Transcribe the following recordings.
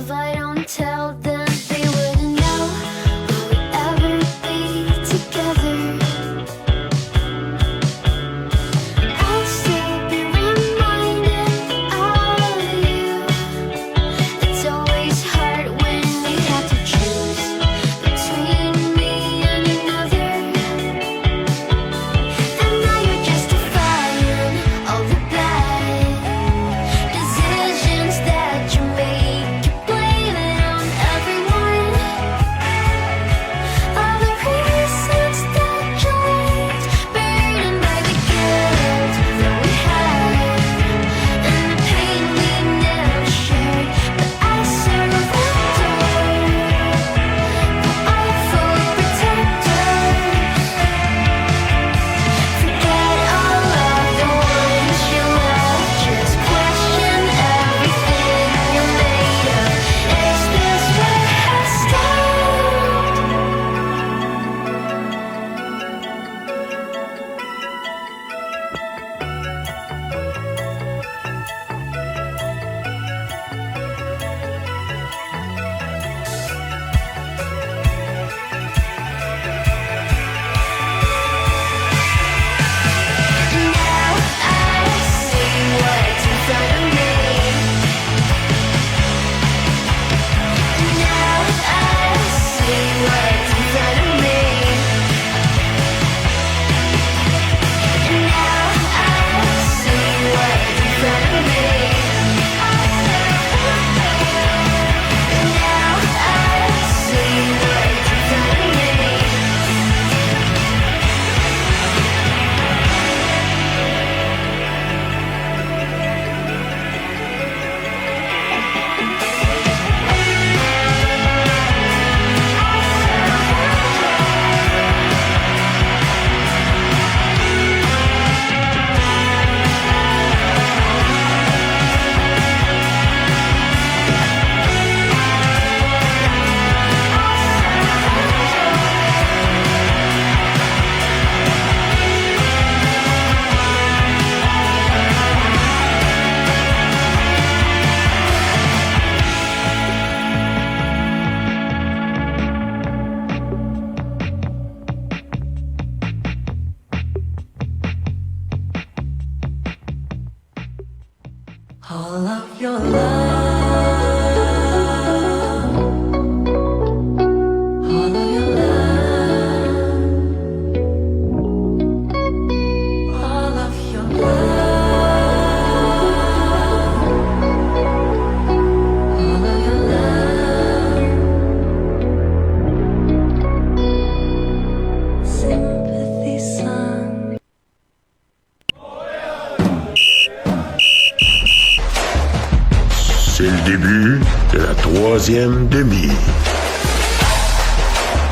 if I don't tell them, they wouldn't know will we ever be together. I'll still be reminded of you. It's always hard when you have to choose between me and another. And now you're justifying all the bad decisions that you make. You blame it on everyone. All the reasons that you left, burdened by the guilt that we had and the pain we never shared. But I surrender. The awful protectors. Forget all of the ones you left. Just question everything you're made of. Is this what has stayed? Now I see what's in front of me. Now I see what's in front of me. Now I see what's in front of me. Now I see what's in front of me. All of your love, all of your love, all of your love, all of your love, sympathy song. C'est le début de la troisième demi.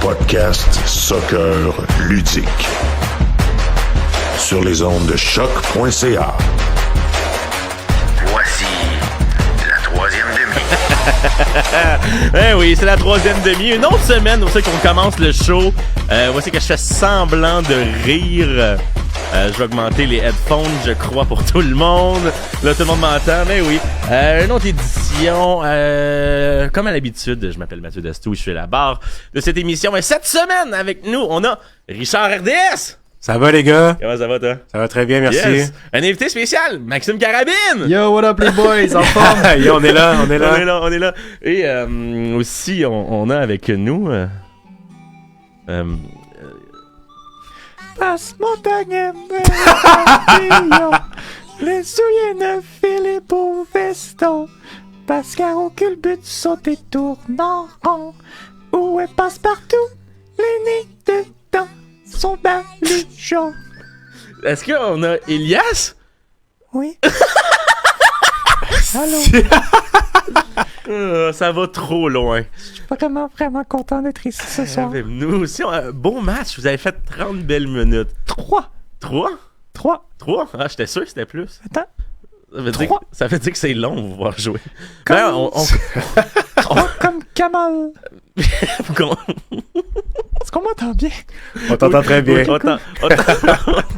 Podcast soccer ludique. Sur les ondes de choc.ca. Voici la troisième demi. Eh oui, c'est la troisième demi. Une autre semaine, c'est qu'on commence le show. Voici que je fais semblant de rire. Je vais augmenter les headphones, je crois, pour tout le monde. Là, tout le monde m'entend, mais oui. Une autre édition. Comme à l'habitude, je m'appelle Mathieu Dastou, je suis à la barre de cette émission. Mais cette semaine, avec nous, on a Richard RDS. Ça va les gars? Comment ça va, toi? Ça va très bien, merci. Yes. Un invité spécial, Maxime Carabine. Yo, what up les boys, en forme? Yo, on est là. On est là. Et aussi, on a avec nous... Passe montagne, les souliers neufs et les beaux vestons. Pascal au culbute sont des tournants ronds. Où est passe-partout? Les nids dedans sont baligeants. Est-ce qu'on a Elias? Oui. Allô? Ça va trop loin. Je suis vraiment content d'être ici ce soir. Nous aussi, bon match. Vous avez fait 30 belles minutes. 3? 3? Ah, j'étais sûr que c'était plus. Attends. Ça veut dire que c'est long vous voir jouer. Comme... Ben, comme Kamal. Est-ce qu'on m'entend bien? On t'entend très bien. On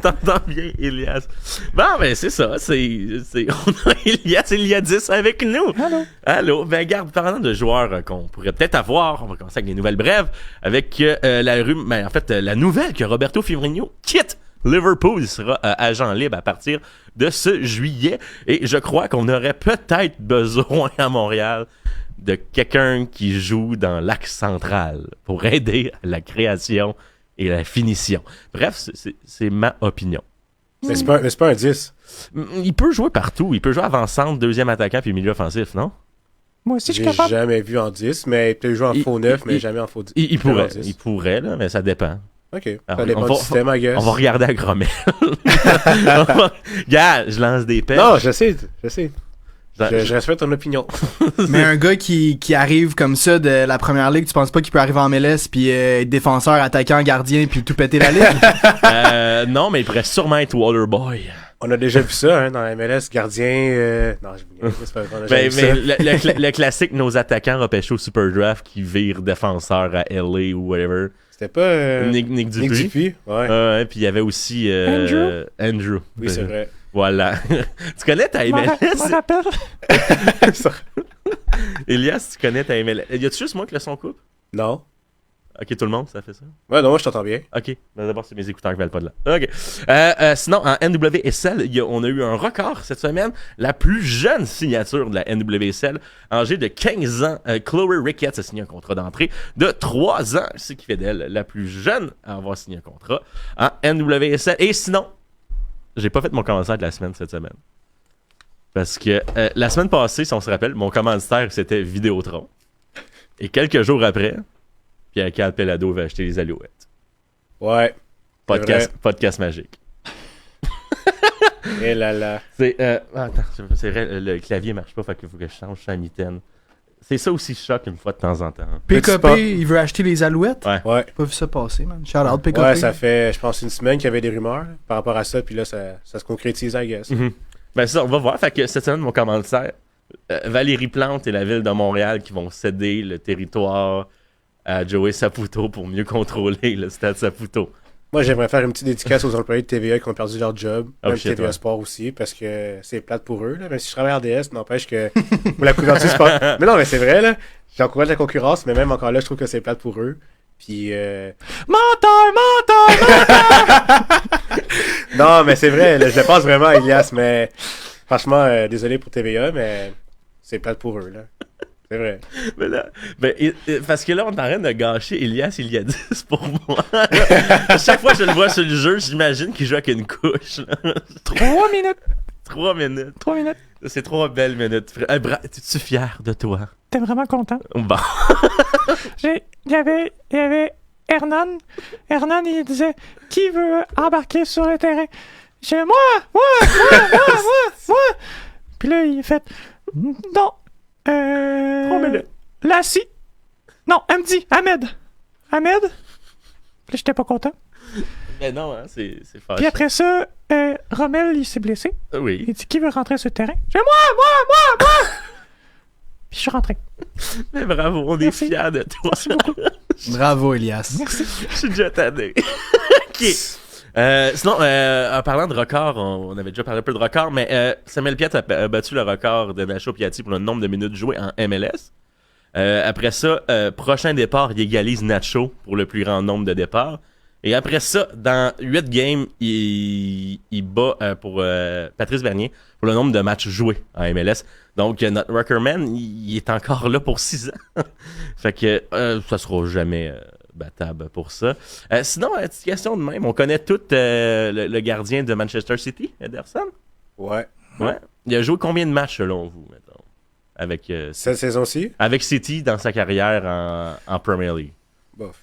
t'entend bien, Elias. Bon, ben, c'est ça. On a Elias Eliadis avec nous. Allô? Allô. Ben, regarde, parlant de joueurs qu'on pourrait peut-être avoir, on va commencer avec les nouvelles brèves, avec la nouvelle que Roberto Firmino quitte Liverpool. Il sera agent libre à partir de ce juillet. Et je crois qu'on aurait peut-être besoin à Montréal de quelqu'un qui joue dans l'axe central pour aider à la création et la finition. Bref, c'est ma opinion. Mais c'est pas un 10. Il peut jouer partout. Il peut jouer avant-centre, deuxième attaquant puis milieu offensif, non? Moi aussi, je suis J'ai capable. jamais vu en 10, mais il peut jouer en faux 9, mais jamais en faux 10. Il pourrait. En 10. Il pourrait, là, mais ça dépend. Ok, Alors, ça dépend du système, I guess. On va regarder à Gromel. Gars, je lance des pêches. Non, je sais. Je respecte ton opinion. Mais un gars qui arrive comme ça de la première ligue, tu penses pas qu'il peut arriver en MLS puis être défenseur, attaquant, gardien puis tout péter la ligue? Non, mais il pourrait sûrement être Waterboy. On a déjà vu ça, hein, dans la MLS, gardien... Non, c'est pas vrai, on a jamais Mais vu ça. le classique, nos attaquants repêchés au Super Draft qui virent défenseur à LA ou whatever. C'était pas... Nick Dupuis. Nick Dupuis, ouais. Ouais, puis il y avait aussi Andrew. Oui, c'est vrai. Voilà. Tu connais ta Je m'en MLS? rappelle. Elias, tu connais ta MLS? Y a-tu juste moi que le son coupe? Non. Ok, tout le monde, ça fait ça? Ouais, non, moi, je t'entends bien. Ok, ben d'abord, c'est mes écouteurs qui valent pas de là. Ok. Sinon, en NWSL, on a eu un record cette semaine. La plus jeune signature de la NWSL, âgée de 15 ans, Chloé Ricketts a signé un contrat d'entrée de 3 ans, ce qui fait d'elle la plus jeune à avoir signé un contrat en NWSL. Et sinon, j'ai pas fait mon commentaire de la semaine cette semaine. Parce que la semaine passée, si on se rappelle, mon commanditaire, c'était Vidéotron. Et quelques jours après, Pierre-Carl Pelado va acheter les Alouettes. Ouais. Podcast magique. Et là là. C'est attends, c'est vrai, le clavier marche pas, fait qu'il faut que je change sa mitaine. C'est ça aussi choc une fois de temps en temps. PKP, il veut acheter les Alouettes? Ouais. J'ai pas vu ça passer, man. Shout out, PKP. Ouais, ça fait, je pense, une semaine qu'il y avait des rumeurs là, par rapport à ça, puis là, ça se concrétise, I guess. Ben c'est ça, on va voir. Fait que cette semaine, mon commanditaire, Valérie Plante et la ville de Montréal qui vont céder le territoire à Joey Saputo pour mieux contrôler le stade Saputo. Moi, j'aimerais faire une petite dédicace aux employés de TVA qui ont perdu leur job, Oh, même shit, TVA ouais. Sport aussi, parce que c'est plate pour eux. Là. Même si je travaille à RDS, n'empêche que pour la couverture sport. Mais non, mais c'est vrai, là. J'encourage la concurrence, mais même encore là, je trouve que c'est plate pour eux. Puis, Menteur! non, mais c'est vrai, là, je le pense vraiment à Elias, mais franchement, désolé pour TVA, mais c'est plate pour eux, là. C'est vrai. Mais là, parce que là, on est en train de gâcher Elias Eliadis pour moi. À chaque fois que je le vois sur le jeu, j'imagine qu'il joue avec une couche. Là. 3 minutes. 3 minutes. 3 minutes. C'est 3 belles minutes. Es-tu fier de toi? T'es vraiment content? Bon. Il y avait Hernan. Hernan, il disait qui veut embarquer sur le terrain? J'ai dit, moi. Puis là, il fait non. 3 minutes. Lassie. Non, Ahmed. Puis là, j'étais pas content. Mais non, hein, c'est fâcheux. Puis après ça, Rommel, il s'est blessé. Oui. Il dit qui veut rentrer sur le terrain? J'ai dit, moi. Puis je suis rentré. Mais bravo, on est Merci. fiers de toi. Merci beaucoup. Bravo, Elias. Merci. Je suis déjà tanné. OK. Sinon, en parlant de record, on avait déjà parlé un peu de record, mais Samuel Piette a battu le record de Nacho Piatti pour le nombre de minutes jouées en MLS. Après ça, prochain départ, il égalise Nacho pour le plus grand nombre de départs. Et après ça, dans 8 games, il bat pour Patrice Bernier pour le nombre de matchs joués en MLS. Donc, notre Reckerman, il est encore là pour 6 ans. Fait que ça sera jamais battable pour ça. Sinon, petite question de même. On connaît tout le gardien de Manchester City, Ederson? Ouais. Ouais. Il a joué combien de matchs selon vous, mettons? Avec, Cette saison-ci? avec City dans sa carrière en Premier League. Bof.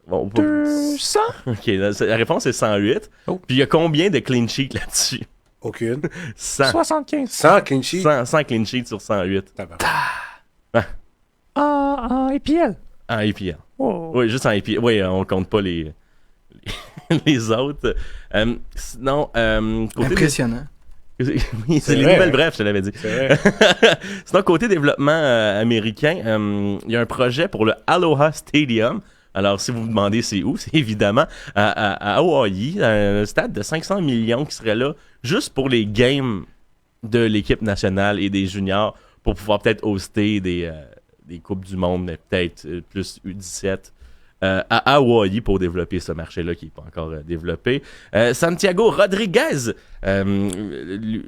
Bon, 200? ok, la réponse est 108. Oh. Puis il y a combien de clean sheets là-dessus? Aucune. 100. 75. 100 clean sheet? 100 clean sheets sur 108. Tabarnak. En EPL. En EPL. Oh. Oui, juste en EPL. Oui, on compte pas les les autres. Sinon, côté Impressionnant. Oui, c'est les vrai, nouvelles hein. brefs, je te l'avais dit. C'est vrai. Sinon, côté développement américain, il y a un projet pour le Aloha Stadium. Alors, si vous vous demandez c'est où, c'est évidemment à Hawaii, un stade de 500 millions qui serait là juste pour les games de l'équipe nationale et des juniors pour pouvoir peut-être hoster des Coupes du Monde, mais peut-être plus U17 à Hawaii pour développer ce marché-là qui n'est pas encore développé. Santiago Rodriguez, le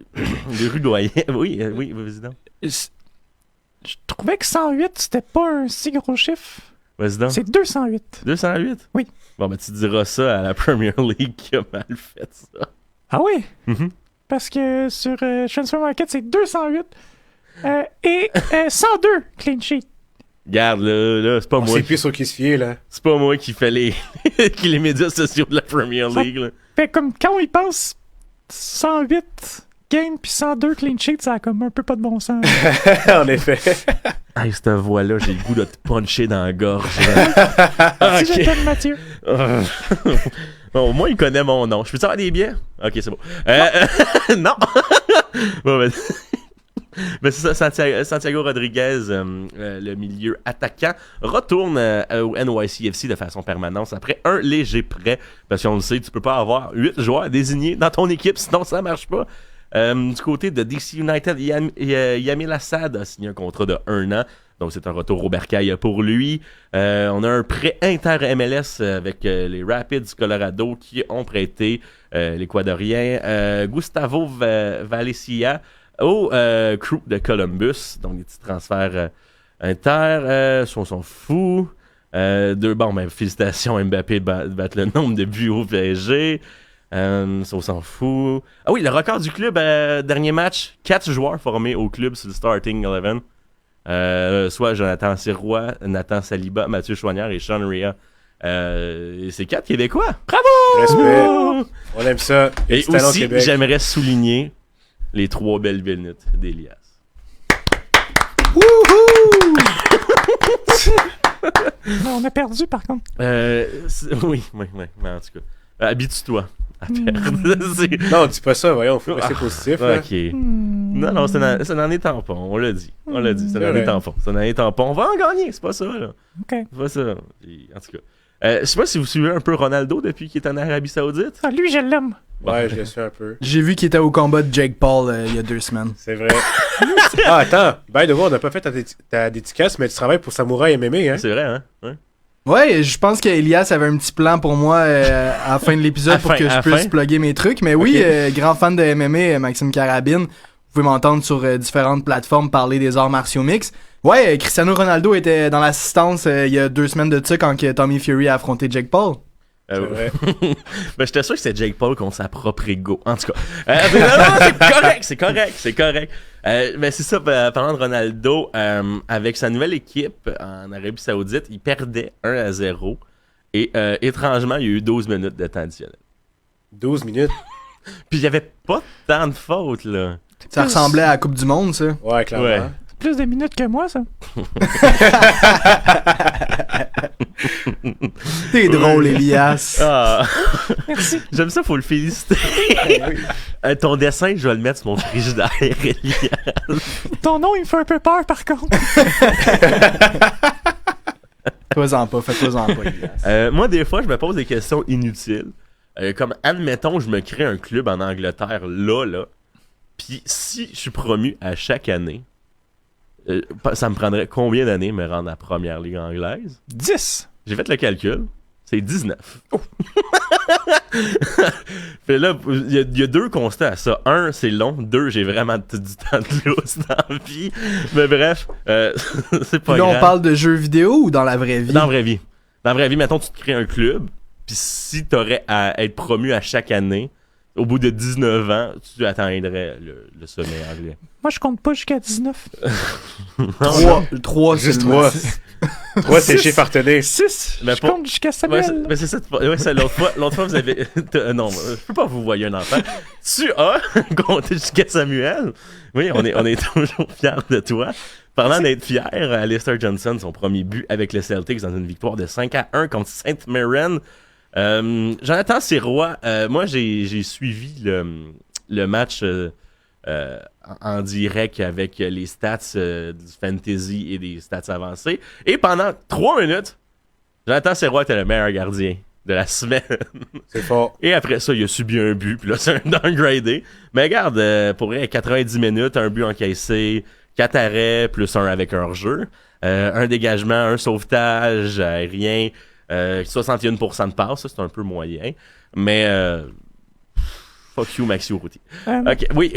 rudoyen. Oui, oui, vas-y donc. Je trouvais que 108, c'était pas un si gros chiffre. Vas-y donc. C'est 208. 208? Oui. Bon, ben tu diras ça à la Premier League qui a mal fait ça. Ah oui? Mhm. Parce que sur Transfer Market, c'est 208. Et 102 clean sheet. Regarde, là, c'est pas On moi. sait plus sur qui se fier, là. C'est pas moi qui fais les médias sociaux de la Premier League, là. Fait comme quand on y pense, 108 games puis 102 clean sheets, ça a comme un peu pas de bon sens. En effet. Hey, cette voix-là, j'ai le goût de te puncher dans la gorge. Si je t'aime, Mathieu. Bon, au moins, il connaît mon nom. Je peux te avoir des billets? Ok, c'est bon. Non! Bon, ben... Mais c'est ça, Santiago Rodriguez, le milieu attaquant, retourne au NYCFC de façon permanente après un léger prêt. Parce qu'on le sait, tu peux pas avoir 8 joueurs désignés dans ton équipe, sinon ça marche pas. Du côté de DC United, Yamil Assad a signé un contrat de 1 an. Donc c'est un retour au bercail pour lui. On a un prêt inter-MLS avec les Rapids Colorado qui ont prêté l'Équadorien Gustavo Valencia au crew de Columbus. Donc des petits transferts inter. On s'en fout. Félicitations Mbappé de battre le nombre de buts au PSG. Ça, on s'en fout. Ah oui, le record du club, dernier match, 4 joueurs formés au club sur le Starting 11. Soit Jonathan Sirois, Nathan Saliba, Mathieu Chouanière et Sean Ria. C'est 4 Québécois. Respect. On aime ça. Et Petit talent au aussi, Québec. j'aimerais souligner les 3 belles minutes d'Elias. Mais on a perdu, par contre. Oui, mais en tout cas, habitue-toi à perdre. C'est- Non, dis pas ça, voyons. Faut rester positif. là. Ok. Non, c'est une année tampon, on l'a dit. C'est une C'est année vrai. tampon. C'est une année tampon. On va en gagner, c'est pas ça, là. OK. C'est pas ça. Puis, en tout cas. Je sais pas si vous suivez un peu Ronaldo depuis qu'il est en Arabie Saoudite. Ah, lui, je l'aime. Ouais, je le suis un peu. J'ai vu qu'il était au combat de Jake Paul il y a 2 semaines. C'est vrai. Ah, attends. By the way, on n'a pas fait ta dédicace, mais tu travailles pour Samouraï MMA, hein? C'est vrai, hein? Ouais. Ouais, je pense qu'Elias avait un petit plan pour moi à la fin de l'épisode pour que je puisse plugger mes trucs. Mais oui, grand fan de MMA, Maxime Carabine. Vous pouvez m'entendre sur différentes plateformes parler des arts martiaux mix. Ouais, Cristiano Ronaldo était dans l'assistance il y a 2 semaines de ça quand que Tommy Fury a affronté Jake Paul. C'est vrai. Ben, j'étais sûr que c'était Jake Paul contre sa propre ego. En tout cas. Non, c'est correct. Ben, c'est ça, parlant de Ronaldo, avec sa nouvelle équipe en Arabie Saoudite, il perdait 1-0. Et étrangement, il y a eu 12 minutes de temps additionnel. 12 minutes. Puis il n'y avait pas tant de fautes, là. Ça ressemblait à la Coupe du Monde, ça. Ouais, clairement. Ouais. C'est plus de minutes que moi, ça. T'es drôle, Elias. Ah. Merci. J'aime ça, faut le féliciter. Ton dessin, je vais le mettre sur mon frigidaire, Elias. Ton nom, il me fait un peu peur, par contre. Fais-toi-en pas, Elias. Moi, des fois, je me pose des questions inutiles. Comme, admettons, je me crée un club en Angleterre, là. Puis, si je suis promu à chaque année, ça me prendrait combien d'années me rendre à la première ligue anglaise? 10. J'ai fait le calcul. C'est 19. Fait là, il y a 2 constats à ça. 1, c'est long. 2, j'ai vraiment du temps de lousse dans la vie. Mais bref, c'est pas Puis là, grave. on parle de jeux vidéo ou dans la vraie vie? Dans la vraie vie. Dans la vraie vie, mettons, tu te crées un club, puis si t'aurais à être promu à chaque année, au bout de 19 ans, tu atteindrais le sommet anglais. Moi, je compte pas jusqu'à 19. 3 Juste seulement. 3. 3, c'est le Six. chiffre à retenir. 6. Mais Je pas- compte jusqu'à Ouais, Samuel. c'est ça. Ouais, c'est l'autre fois, vous avez. Non, je peux pas vous voyer un enfant. Tu as compté jusqu'à Samuel. Oui, on est toujours fiers de toi. Parlant d'être fier, Alistair Johnson, son premier but avec le Celtics dans une victoire de 5-1 contre Saint Mirren. Jonathan Sirois, moi j'ai suivi le match en direct avec les stats du fantasy et des stats avancées. Et pendant 3 minutes, Jonathan Serrois était le meilleur gardien de la semaine. C'est fort. Et après ça, il a subi un but, puis là, c'est un downgradé. Mais regarde, pour vrai, 90 minutes, un but encaissé, 4 arrêts, plus un avec un hors-jeu, un dégagement, un sauvetage aérien, 61% de passes, ça, c'est un peu moyen. Mais fuck you, Maxi Urruti. Ok, oui.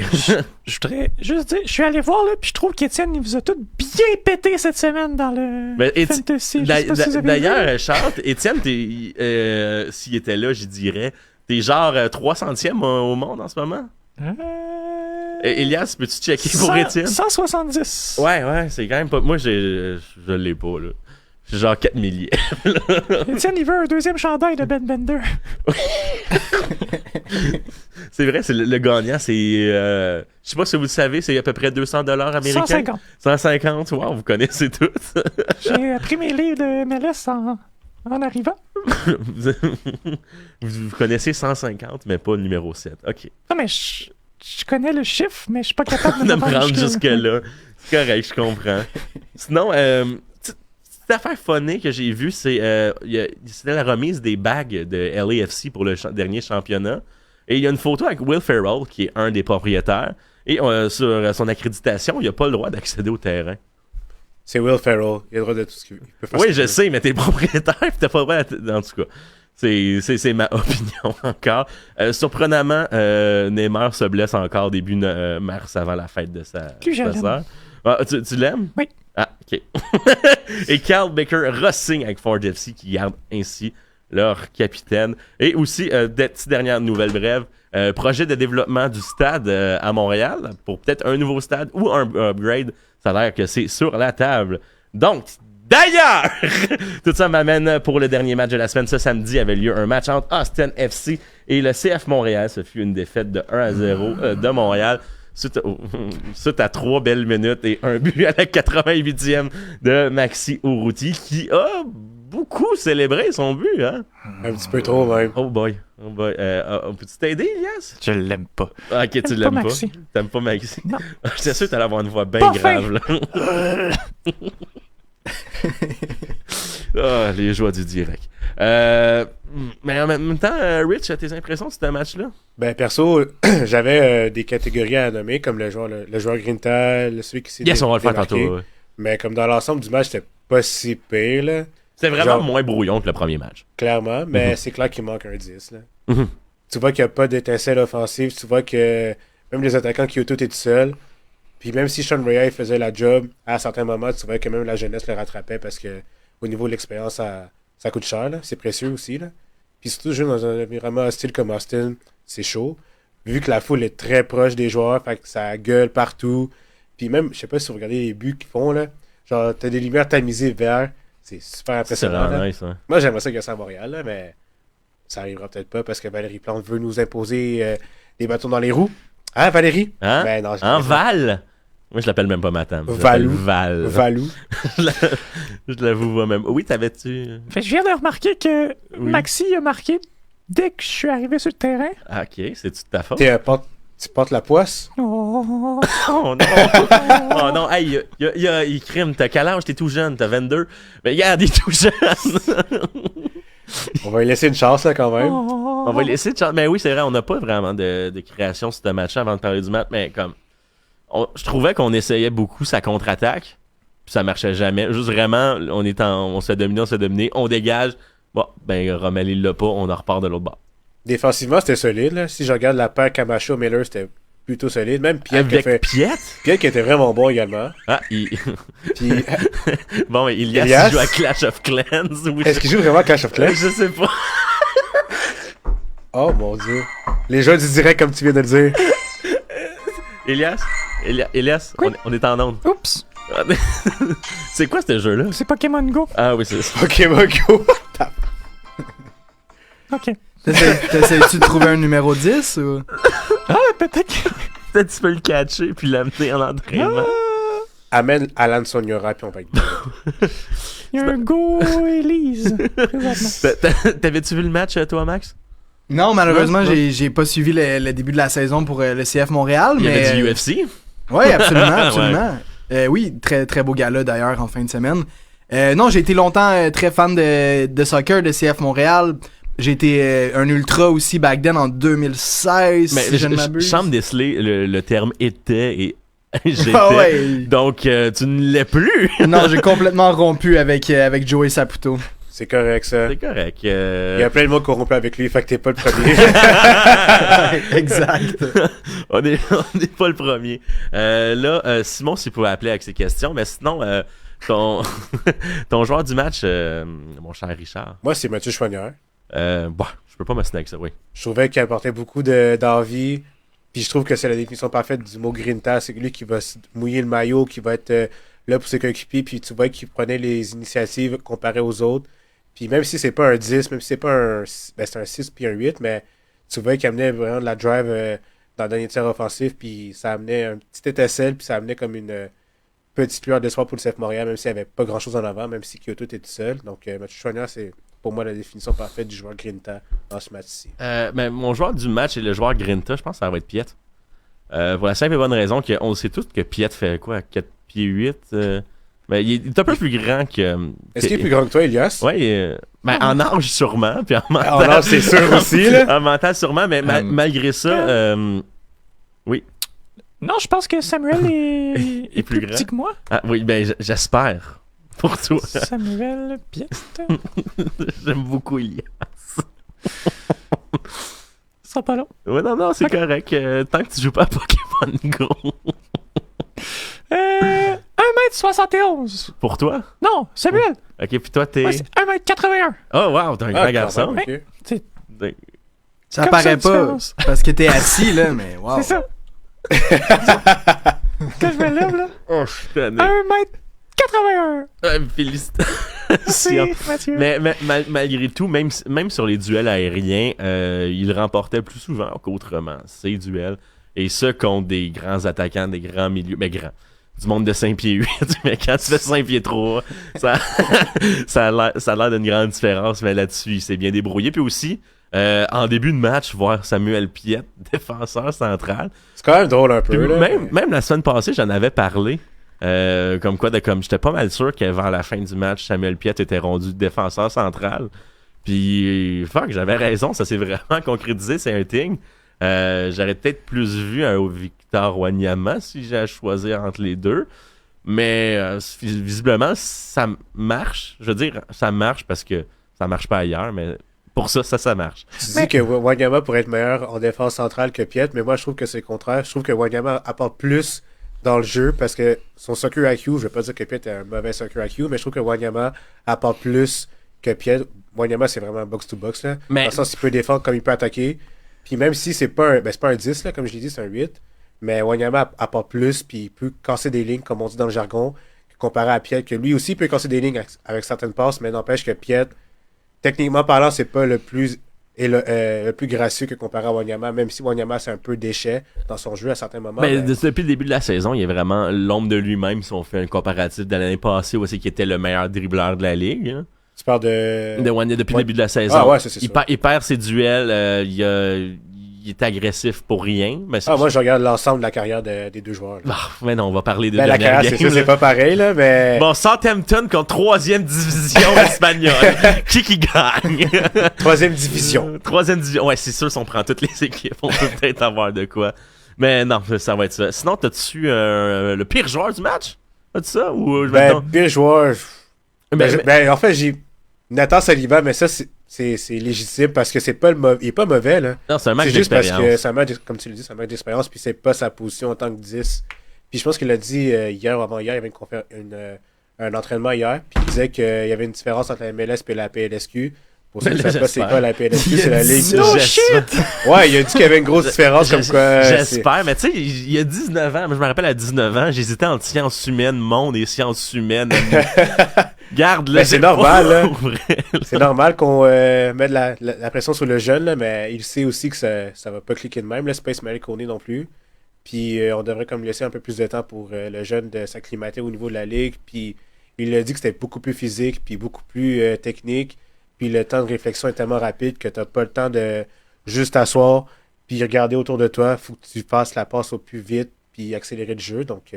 Je voudrais juste dire, je suis allé voir, là, puis je trouve qu'Étienne, il vous a tout bien pété cette semaine dans le Ben, fantasy. Je sais pas si vous avez D'ailleurs, vu. Charles, Étienne, s'il était là, je dirais, t'es genre 300e au monde en ce moment. Elias, peux-tu checker pour Étienne? 170. Ouais, c'est quand même pas... Moi, je l'ai pas, là. J'ai genre 4 milliers. Étienne, il veut un deuxième chandail de Ben Bender. C'est vrai, c'est le gagnant, c'est... je sais pas si vous le savez, c'est à peu près $200 américains. 150. 150, wow, vous connaissez tous. J'ai appris mes livres de MLS en arrivant. vous connaissez 150, mais pas le numéro 7. OK. Non, mais je connais le chiffre, mais je suis pas capable De de me rendre jusque-là. C'est correct, je comprends. Sinon, petite affaire funny que j'ai vue, c'était la remise des bagues de LAFC pour le dernier championnat. Et il y a une photo avec Will Ferrell, qui est un des propriétaires. Et sur son accréditation, il n'a pas le droit d'accéder au terrain. C'est Will Ferrell. Il a le droit de tout ce qu'il peut faire. Oui, je sais, mais t'es le propriétaire et t'as pas le droit en tout cas. C'est ma opinion encore. Surprenamment, Neymar se blesse encore début mars avant la fête de sa sœur. Ah, tu l'aimes? Oui. Ah, ok. Et Carl Baker re-signe avec Ford FC qui garde ainsi leur capitaine. Et aussi, des petites dernières nouvelles brèves. Projet de développement du stade à Montréal pour peut-être un nouveau stade ou un upgrade. Ça a l'air que c'est sur la table. Donc, d'ailleurs, tout ça m'amène pour le dernier match de la semaine. Ce samedi avait lieu un match entre Austin FC et le CF Montréal. Ce fut une défaite de 1-0 de Montréal. Suite à 3 belles minutes et un but à la 88e de Maxi Urruti qui a beaucoup célébré son but, hein? Un petit peu trop, même. Oh boy. Peux-tu t'aider, Elias? Je l'aime pas. Ah, ok, tu J'aime l'aimes pas pas? Maxi. T'aimes pas Maxi? Non. J'étais sûr que t'allais avoir une voix bien Pas grave, là. Ah, les joies du direct. Mais en même temps, Rich, tes impressions de ce match-là? Ben, perso, j'avais des catégories à nommer, comme le joueur Grinta, celui qui s'est Yes, on va le faire démarqué. tantôt. Ouais. Mais comme dans l'ensemble du match, c'était pas si pire, là. C'était vraiment Genre- moins brouillon que le premier match. Clairement, mais c'est clair qu'il manque un 10, là. Mhm. Tu vois qu'il n'y a pas d'étincelle offensive, tu vois que même les attaquants qui tout est tout seul. Puis même si Sean Rea faisait la job, à certains moments, tu vois que même la jeunesse le rattrapait parce que au niveau de l'expérience, ça coûte cher, là. C'est précieux aussi, là. Puis surtout, jouer dans un environnement hostile comme Austin, c'est chaud. Vu que la foule est très proche des joueurs, fait que ça gueule partout. Puis même, je sais pas si vous regardez les buts qu'ils font, là. Genre, t'as des lumières tamisées verts. C'est super C'est impressionnant. vraiment là. nice, hein. Moi, j'aimerais ça qu'il y ait ça à Montréal, là, mais ça arrivera peut-être pas parce que Valérie Plante veut nous imposer des bâtons dans les roues. Hein, Valérie? Hein? Ben non, En Val? Moi, je l'appelle même pas Matam. Je Valou. l'appelle Val. Valou. Je l'avoue moi-même. Oui, t'avais-tu... Fait que je viens de remarquer que Oui. Maxi a marqué dès que je suis arrivé sur le terrain. Ah, ok, c'est-tu de ta faute? Tu portes la poisse? Oh. Oh non! Oh non, hey, il crime, t'as quel âge? T'es tout jeune, t'as 22. Mais regarde, il est tout jeune! On va lui laisser une chance, là, quand même. On va laisser de chance. Mais oui, c'est vrai, on n'a pas vraiment de création sur ce match avant de parler du match, mais comme... je trouvais qu'on essayait beaucoup sa contre-attaque, puis ça marchait jamais. Juste vraiment, on se fait dominer, on dégage. Bon, ben, Romel, il l'a pas, on en repart de l'autre bord. Défensivement, c'était solide, là. Si je regarde la paire Camacho-Miller, c'était plutôt solide. Même Piet qui a Avec fait... Piet? Piet qui était vraiment bon également. Ah, Puis, bon, mais Elias, Elias? il joue à Clash of Clans. Oui, est-ce qu'il joue vraiment à Clash of Clans? je sais pas. Oh mon dieu. Les jeux du direct, comme tu viens de le dire. Elias, Oui. on est en onde. Oups, C'est quoi ce jeu-là? c'est Pokémon Go. Ah oui, c'est ça. Ok, go. Ok. T'essayes-tu de trouver un numéro 10 ou... Ah, peut-être que... Peut-être tu peux le catcher puis l'amener en entraînement. Amène Alan Soniora, puis on va être bien. Il y a un Go Elise, présentement. T'avais-tu vu le match, toi, Max? Non, malheureusement, Non, j'ai pas suivi le début de la saison pour le CF Montréal. Il y mais avait du UFC. Oui, absolument, absolument. Oui, très, très beau gala d'ailleurs en fin de semaine. Non, j'ai été longtemps très fan de soccer de CF Montréal. J'ai été un ultra aussi back then en 2016, Mais si je ne m'abuse. semble déceler le terme était et j'étais. Ah ouais. Donc, tu ne l'es plus. Non, j'ai complètement rompu avec Joey Saputo. C'est correct, ça. C'est correct. Il y a plein de mots qui ont rompu avec lui, fait que t'es pas le premier. Exact. on n'est pas le premier. Là, Simon, s'il pouvait appeler avec ses questions, mais sinon, ton, ton joueur du match, mon cher Richard. Moi, c'est Mathieu Choignard. Je peux pas me snack ça, oui. Je trouvais qu'il apportait beaucoup d'envie. Puis je trouve que c'est la définition parfaite du mot grinta. C'est lui qui va se mouiller le maillot, qui va être là pour ses coéquipiers. Puis tu vois qu'il prenait les initiatives comparé aux autres. Puis même si c'est pas un 10, même si c'est pas un... Ben c'est un 6 puis un 8, mais tu vois qu'il amenait vraiment de la drive dans le dernier tir offensif. Puis ça amenait un petit étincelle. Puis ça amenait comme une petite lueur d'espoir pour le CF Montréal, même s'il n'y avait pas grand-chose en avant, même si Kyoto était tout seul. Donc Mathieu Choignard, c'est pour moi la définition parfaite du joueur grinta dans ce match-ci. Mais mon joueur du match et le joueur Grinta, je pense que ça va être Piet. Pour la simple et bonne raison qu'on sait tous que Piet fait quoi, 4 pieds 8 mais il est un peu plus grand que. Est-ce qu'il est plus grand que toi, Elias? Oui, en âge sûrement, puis en mental. En âge, c'est sûr aussi, là. En mental sûrement, mais malgré ça, oui. Non, je pense que Samuel est plus plus grand. petit que moi. Ah, oui, ben j'espère. Pour toi. Samuel Piette. J'aime beaucoup Elias. Ce sera pas long. Ouais, non, c'est correct. Tant que tu joues pas à Pokémon Go. 1m71. Pour toi? Non, Samuel. Ok, puis toi, t'es. Moi, c'est 1m81. Oh, wow, t'es un grand garçon. ok. Ça Comme paraît ça, la pas différence. parce que t'es assis là, mais wow. C'est ça. Quand je me lève, là, Oh, je connais. 1m81. Félicitations. Merci, Mathieu. Mais malgré tout, même sur les duels aériens, il remportait plus souvent qu'autrement ces duels. Et ça contre des grands attaquants, des grands milieux. Mais grands. Du monde de 5 pieds 8. Mais quand tu fais 5 pieds 3, ça a l'air d'une grande différence. Mais là-dessus, il s'est bien débrouillé. Puis aussi, en début de match, voir Samuel Piet, défenseur central. C'est quand même drôle un peu, Puis là. même la semaine passée, j'en avais parlé. Comme j'étais pas mal sûr qu'avant la fin du match, Samuel Piet était rendu défenseur central. Puis, j'avais raison, ça s'est vraiment concrétisé, c'est un thing. J'aurais peut-être plus vu un Victor Wanyama si j'ai à choisir entre les deux. Mais visiblement, ça marche. Je veux dire, ça marche parce que ça marche pas ailleurs, mais pour ça marche. Tu dis que Wanyama pourrait être meilleur en défense centrale que Piet, mais moi je trouve que c'est le contraire. Je trouve que Wanyama apporte plus dans le jeu parce que son soccer IQ, je vais pas dire que Piet est un mauvais soccer IQ, mais je trouve que Wanyama apporte plus que Piet. Wanyama, c'est vraiment box-to-box, là. Mais- Dans le sens qu'il peut défendre comme il peut attaquer. Puis même si c'est pas un 10, là, comme je l'ai dit, c'est un 8. Mais Wanyama apporte plus, puis il peut casser des lignes, comme on dit dans le jargon, comparé à Piet, que lui aussi peut casser des lignes avec certaines passes, mais n'empêche que Piet, techniquement parlant, c'est pas le plus gracieux que comparé à Wanyama, même si Wanyama c'est un peu déchet dans son jeu à certains moments. Mais mais- depuis le début de la saison, il est vraiment l'ombre de lui-même si on fait un comparatif de l'année passée où c'est qu'il était le meilleur dribbleur de la ligue. Hein. Tu parles de... De Wanyama depuis Ouais. le début de la saison. Ah ouais, c'est sûr. Il perd ses duels, il est agressif pour rien. Mais c'est- moi je regarde l'ensemble de la carrière des deux joueurs. là. Ah, mais non, on va parler de Ben, la dernière carrière, c'est game, sûr, c'est là. pas pareil, là, mais... Bon, Southampton contre 3e division espagnole. Qui gagne? 3e division. 3e division. Ouais, c'est sûr, si on prend toutes les équipes, on peut peut-être avoir de quoi. Mais non, ça va être ça. Sinon, t'as-tu le pire joueur du match? As-tu ça? Ou, Ben, pire joueur... mais- Ben, en fait, j'ai Nathan Saliba, mais ça, c'est légitime parce que c'est pas il est pas mauvais, là. non, c'est un match C'est juste parce d'expérience. que c'est un match, comme tu le dis, c'est un match d'expérience, puis c'est pas sa position en tant que 10. Puis je pense qu'il l'a dit hier ou avant-hier, il y avait un entraînement hier, puis il disait qu'il y avait une différence entre la MLS et la PLSQ. Pour ceux qui ne savent pas c'est J'espère. quoi la PLSQ, c'est la ligue. No shit! Ouais, il a dit qu'il y avait une grosse différence comme quoi. J'espère, mais tu sais, il y a 19 ans, moi je me rappelle à 19 ans, j'hésitais entre sciences humaines, monde et sciences humaines. Garde là, Ben, c'est normal, là. Vrai. C'est normal qu'on mette la pression sur le jeune, là, mais il sait aussi que ça va pas cliquer de même. Là, c'est pas Ismaël Koné non plus. Puis on devrait comme laisser un peu plus de temps pour le jeune de s'acclimater au niveau de la ligue. Puis il a dit que c'était beaucoup plus physique, puis beaucoup plus technique. Puis le temps de réflexion est tellement rapide que t'as pas le temps de juste t'asseoir, puis regarder autour de toi. Faut que tu fasses la passe au plus vite, puis accélérer le jeu. Donc,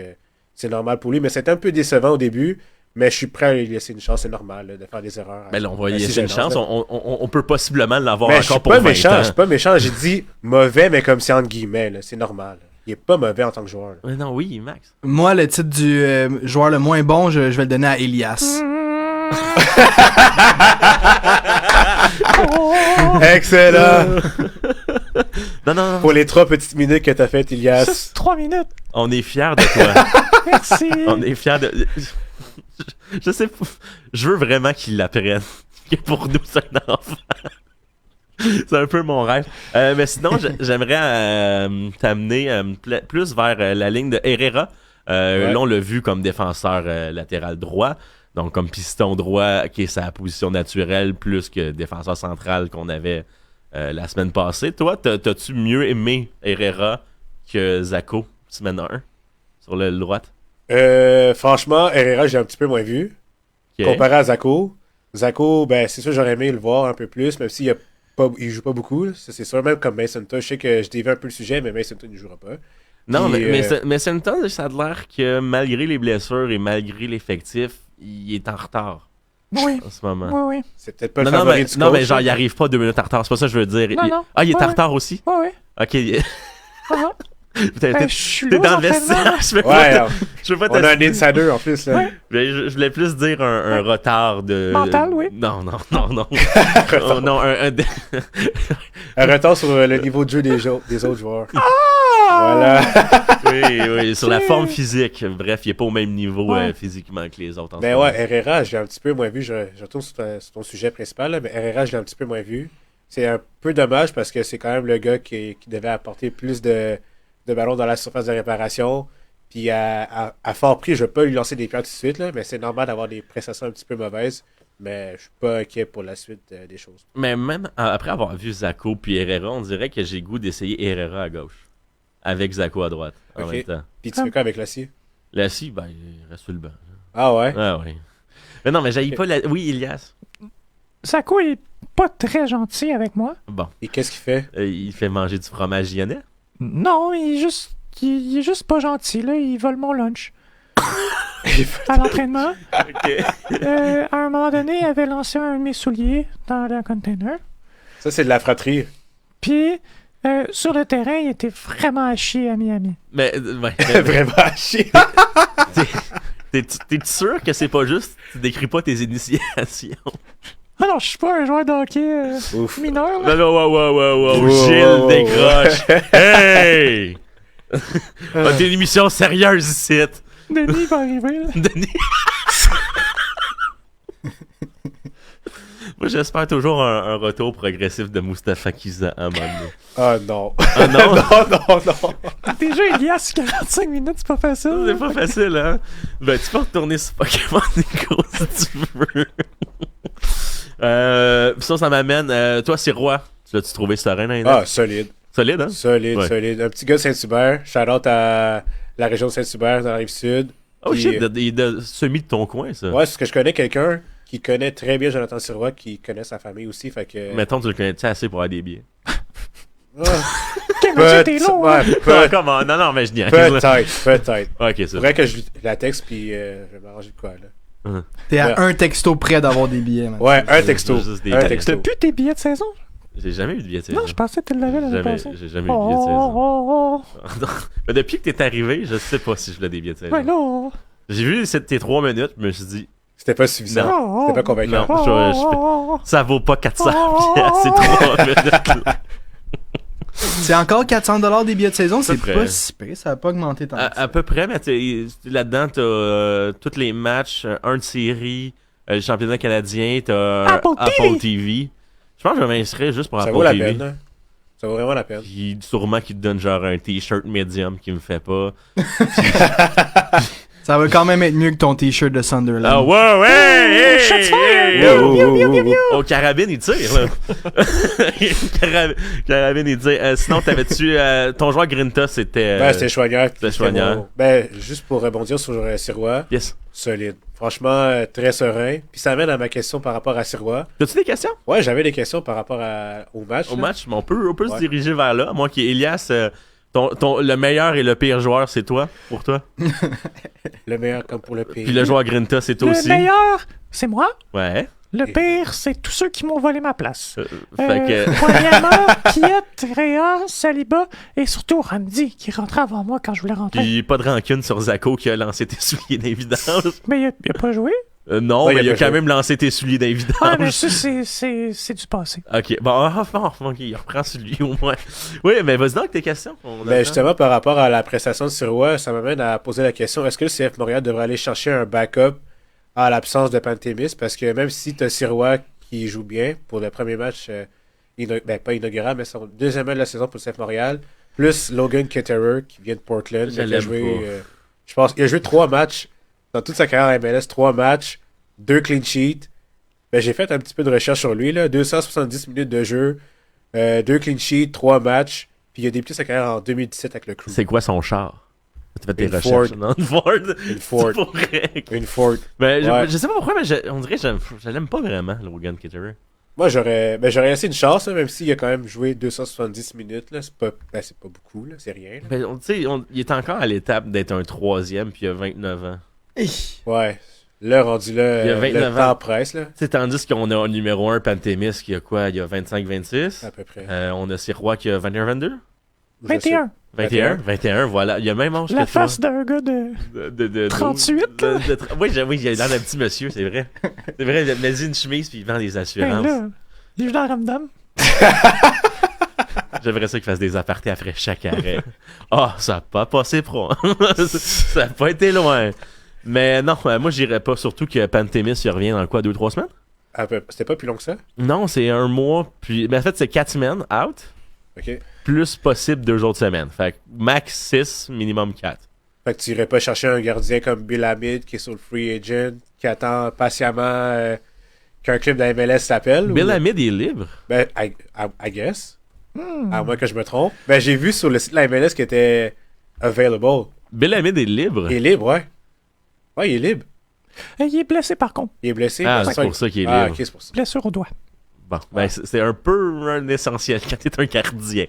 c'est normal pour lui. Mais c'est un peu décevant au début. Mais je suis prêt à lui laisser une chance. C'est normal là, de faire des erreurs. Ben là, on va lui Si laisser une gênant, chance. là. On peut possiblement l'avoir Mais je suis encore pour pas 20 méchant. ans. Je suis pas méchant. J'ai dit mauvais, mais comme c'est entre guillemets. Là. C'est normal. Il est pas mauvais en tant que joueur. Là. Mais non, oui, Max. Moi, le titre du joueur le moins bon, je vais le donner à Elias. Excellent! Non. Pour les 3 petites minutes que t'as faites, Ilias. Juste 3 minutes. On est fiers de toi. Merci. On est fiers de... Je sais pas. Je veux vraiment qu'il l'apprenne. Que pour nous, c'est un enfant. C'est un peu mon rêve. Mais sinon, j'aimerais t'amener plus vers la ligne de Herrera. Ouais. Là, on l'a vu comme défenseur latéral droit. Donc, comme piston droit, qui est sa position naturelle, plus que défenseur central qu'on avait la semaine passée. Toi, t'as-tu mieux aimé Herrera que Zako, semaine 1, sur le droite? Franchement, Herrera, j'ai un petit peu moins vu. Ok. Comparé à Zako. Zako, ben, c'est sûr, j'aurais aimé le voir un peu plus, même s'il il joue pas beaucoup. Là. Ça, c'est sûr, même comme Mason Todd. Je sais que je dévie un peu le sujet, mais Mason Todd ne jouera pas. Non, Puis, mais Senton, ça a l'air que malgré les blessures et malgré l'effectif, il est en retard Oui, en ce moment. oui, oui. C'est peut-être pas le Non, favori du coach. mais genre, là. il arrive pas 2 minutes en retard. C'est pas ça que je veux dire. Non, non. Ah, il est Ouais, en ouais. retard aussi? Oui, oui. Ok. Ah, Putain, ben, t'es je suis t'es là, dans le l'entraînement. vestiaire. Je veux Ouais, pas on, je veux pas on a un te- insider en plus. Là. Ouais. Mais je voulais plus dire un retard de... Mental, oui. Non. Oh, non, Un retard sur le niveau de jeu des autres joueurs. Ah! Voilà. oui, sur la forme physique. Bref, il est pas au même niveau Ouais. physiquement que les autres. En Mais ce moment. ouais, Herrera, je l'ai un petit peu moins vu. Je retourne sur ton sujet principal, là, mais Herrera, je l'ai un petit peu moins vu. C'est un peu dommage parce que c'est quand même le gars qui devait apporter plus de ballons dans la surface de réparation. Puis à fort prix, je ne vais pas lui lancer des pierres tout de suite, là, mais c'est normal d'avoir des prestations un petit peu mauvaises. Mais je suis pas inquiet pour la suite des choses. Mais même après avoir vu Zako puis Herrera, on dirait que j'ai le goût d'essayer Herrera à gauche. Avec Zako à droite, en Ok. même temps. Puis tu fais quoi avec Lassie? Lassie, ben, il reste sur le banc. Ah ouais? Ah oui. Mais non, mais j'haïs pas la... Oui, Elias. Zako est pas très gentil avec moi. Bon. Et qu'est-ce qu'il fait? Il fait manger du fromage lyonnais. Non, il est juste pas gentil, là. Il vole mon lunch. À l'entraînement. OK. À un moment donné, il avait lancé un de mes souliers dans le container. Ça, c'est de la fratrie. Puis, sur le terrain, il était vraiment à chier à Miami. Mais, ouais, Vraiment à chier. t'es sûr que c'est pas juste... Tu décris pas tes initiations? Ah non, je suis pas un joueur de hockey Ouf. mineur, là. Non, wow, Wow, Gilles wow, wow. décroche. Hey! T'es une émission sérieuse ici. Denis va arriver, là. Denis. Moi, j'espère toujours un retour progressif de Mustapha Kiza à un moment donné. Ah non. Ah non? non. Déjà, Elias, 45 minutes, c'est pas facile. C'est pas facile, hein? Ben, tu peux retourner sur Pokémon Nico si tu veux. Ça m'amène... toi, c'est Roi. Tu l'as-tu trouvé serein, là? Ah, solide. Solide, hein? Solide, Ouais. solide. Un petit gars de Saint-Hubert. Shout-out à la région de Saint-Hubert dans la Rive-Sud. Oh Puis, shit, il est de semi de ton coin, ça. Ouais, c'est que je connais quelqu'un qui connaît très bien Jonathan Sirois, qui connaît sa famille aussi, fait que... Mettons, tu le connais-tu assez pour avoir des billets? Ah, Ok, monsieur, t'es long, hein. ouais, Non, comment? Non, mais je dis peut-être. Ok, ça. Faudrait que je la texte, puis je vais m'arranger de quoi, là. T'es à Ouais. un texto près d'avoir des billets, man. Ouais, un texto. Juste des Un textos. texto. T'as plus tes billets de saison? J'ai jamais eu de billet de saison. Non, je pensais que tu l'avais l'année passée. J'ai jamais eu de billet de saison. Oh, oh, Mais depuis que t'es arrivé, je sais pas si je voulais des billets de oh. saison. Ouais, là. J'ai vu tes 3 minutes, je me suis dit, C'était pas suffisant. Non. C'était pas convaincant. Non. Oh, ça vaut pas 400 Oh. piastres, ces 3 minutes-là. C'est encore 400$ des billets de saison, c'est près. pas si pire, ça a pas augmenté tant que ça. À peu près, mais là-dedans, t'as tous les matchs, un de série, le championnat canadien, t'as Apple TV. Je pense que je vais m'inscrire juste pour Ça Apple vaut la TV. peine, hein. Ça vaut vraiment la peine. Puis sûrement qu'il te donne genre un t-shirt medium qui me fait pas. Ça va quand même être mieux que ton t-shirt de Sunderland. Ah ouais, hey, shots fired. hey, Yo, hey. yo, yo, yo, yo. Oh, carabine, il tire, là. Carabine, il tire. Sinon, t'avais-tu... ton joueur Grinta, c'était... Ben, c'était Chouanière. c'était Chouanière. Ben, juste pour rebondir sur Sirois, Yes. solide. Franchement, très serein. Puis ça mène à ma question par rapport à Sirois. T'as-tu des questions? Ouais, j'avais des questions par rapport au match. Au là. match, mais on peut se Ouais. diriger vers là. Moi qui est Elias, le meilleur et le pire joueur, c'est toi, pour toi. Le meilleur comme pour le pays. Puis le joueur Grinta, c'est toi Le aussi. meilleur, c'est moi. Ouais. Le pire, c'est tous ceux qui m'ont volé ma place. Fait que... Premièrement, Piet, Réa, Saliba et surtout Randy qui rentrait avant moi quand je voulais rentrer. Puis pas de rancune sur Zako qui a lancé tes souliers d'invidence. Mais il a pas joué. Non, Ouais, mais il a pas quand joué. même lancé tes souliers d'invidence. Ah, mais ça, c'est du passé. Ok, bon, ok, il reprend celui au moins. Oui, mais vas-y donc tes questions. Ben justement, par rapport à la prestation de Sirois, ça m'amène à poser la question, est-ce que le CF Montréal devrait aller chercher un backup à l'absence de Pantémis? Parce que même si tu as Sirois qui joue bien pour le premier match, pas inaugural, mais son deuxième match de la saison pour le CF Montréal, plus Logan Ketterer qui vient de Portland, Je qui a l'aime joué, pas. je pense, il a joué 3 matchs dans toute sa carrière à MLS, 3 matchs, 2 clean sheets. Ben, j'ai fait un petit peu de recherche sur lui, là, 270 minutes de jeu, 2 clean sheets, 3 matchs, puis il a débuté sa carrière en 2017 avec le Crew. C'est quoi son char? Tu fais tes Une recherches. Ford. Non, une Ford. Une Ford. C'est pour vrai. Une Ford. Mais Ouais. je sais pas pourquoi, mais on dirait que je l'aime pas vraiment, Logan Ketterer. Moi, j'aurais laissé une chance, là, même s'il a quand même joué 270 minutes. Là. C'est pas beaucoup, là. C'est rien. Là. Ben, tu sais, il est encore à l'étape d'être un troisième, puis il a 29 ans. Ouais. Là, rendu là, Il a le 29 temps ans. presse, là, Tu sais, tandis qu'on a un numéro 1 Pantémis qui a quoi? Il a 25-26. à peu près. On a Sirois qui a 21-22. Je sais. 21. 21, voilà. Il a le même âge La que toi. face d'un gars de... De 38, là. Oui, il a l'air d'un petit monsieur, c'est vrai. C'est vrai, il a mis une chemise puis il vend des Ben assurances. là, il joue dans Ramdam. J'aimerais ça qu'il fasse des apartés après chaque arrêt. Ah, ça a pas passé pro. Ça a pas été loin. Mais non, moi j'irais pas, surtout que Pantémis il revient dans quoi, 2-3 semaines? C'était pas plus long que ça? Non, c'est un mois, puis. Mais en fait, c'est 4 semaines out, OK. plus possible 2 autres semaines. Fait que max 6, minimum 4. Fait que tu irais pas chercher un gardien comme Bill Hamid qui est sur le free agent, qui attend patiemment qu'un club de la MLS s'appelle? Bill ou... Hamid il est libre. Ben, I guess. À moins que je me trompe. Ben, j'ai vu sur le site de la MLS qui était available. Bill Hamid est libre. Il est libre, ouais. Ouais, il est libre. Il est blessé par contre. Il est blessé. Ah, mais c'est pour ça qu'il est Ah, libre. ok, c'est pour ça. Blessure au doigt. Bon, ben c'est un peu un essentiel quand t'es un gardien.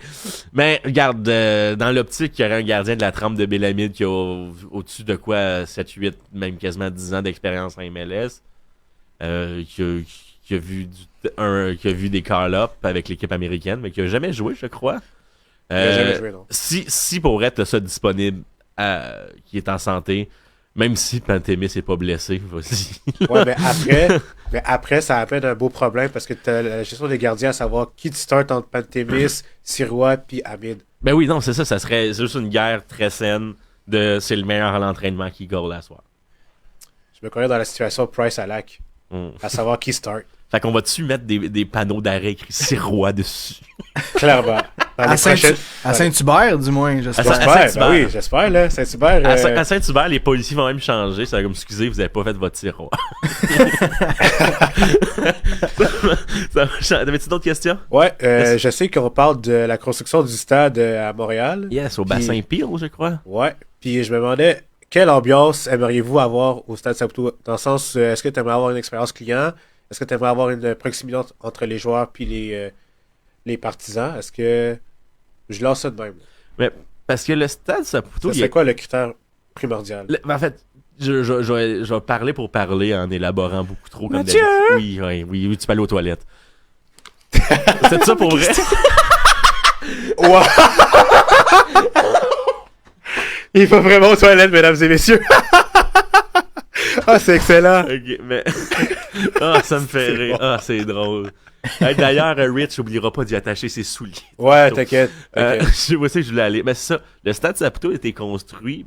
Mais regarde, dans l'optique, il y aurait un gardien de la trempe de Bellamide qui a au-dessus de quoi 7, 8, même quasiment 10 ans d'expérience en MLS, qui a vu des call-ups avec l'équipe américaine, mais qui a jamais joué, je crois. Il a jamais joué, non. Si pour être ça disponible, qui est en santé, même si Pantémis n'est pas blessé, vas-y. Ouais, mais après, ça appelle un beau problème parce que t'as la gestion des gardiens à savoir qui tu startes entre Pantémis, Sirois puis Hamid. Ben oui, non, c'est ça serait juste une guerre très saine de c'est le meilleur à l'entraînement qui goal à soir. Je me connais dans la situation Price à Lac, Mm. à savoir qui start. Fait qu'on va-tu mettre des panneaux d'arrêt écrits Sirois dessus? Clairement. Dans les prochaines- À Saint-Hubert, du moins, j'espère. À J'espère, Saint-Hubert. ben oui, j'espère, là. Saint-Hubert. À Saint-Hubert, les policiers vont même changer. C'est comme, excusez, vous avez pas fait votre Sirois. Ça va changer. T'avais-tu d'autres questions? Ouais, Yes. je sais qu'on parle de la construction du stade à Montréal. Yes, au Puis- bassin Peel, je crois. Ouais. Puis je me demandais, quelle ambiance aimeriez-vous avoir au stade Saputo? Dans le sens, est-ce que tu aimerais avoir une expérience client? Est-ce que tu aimerais avoir une proximité entre les joueurs puis les partisans? Est-ce que... Je lance ça de même. Mais parce que le stade Saputo, Ça, c'est quoi le critère primordial? En fait, je vais parler pour parler en élaborant beaucoup trop comme Mathieu! d'habitude. Oui, tu peux aller aux toilettes. C'est ça pour vrai? Wow! Il va vraiment aux toilettes, mesdames et messieurs. Ah, c'est excellent. Ok, mais. Ah, ça me fait rire. Ah, c'est drôle. Hey, d'ailleurs, Rich oubliera pas d'y attacher ses souliers. Ouais, t'inquiète. Je sais que je voulais aller. Mais c'est ça. Le Stade Saputo a été construit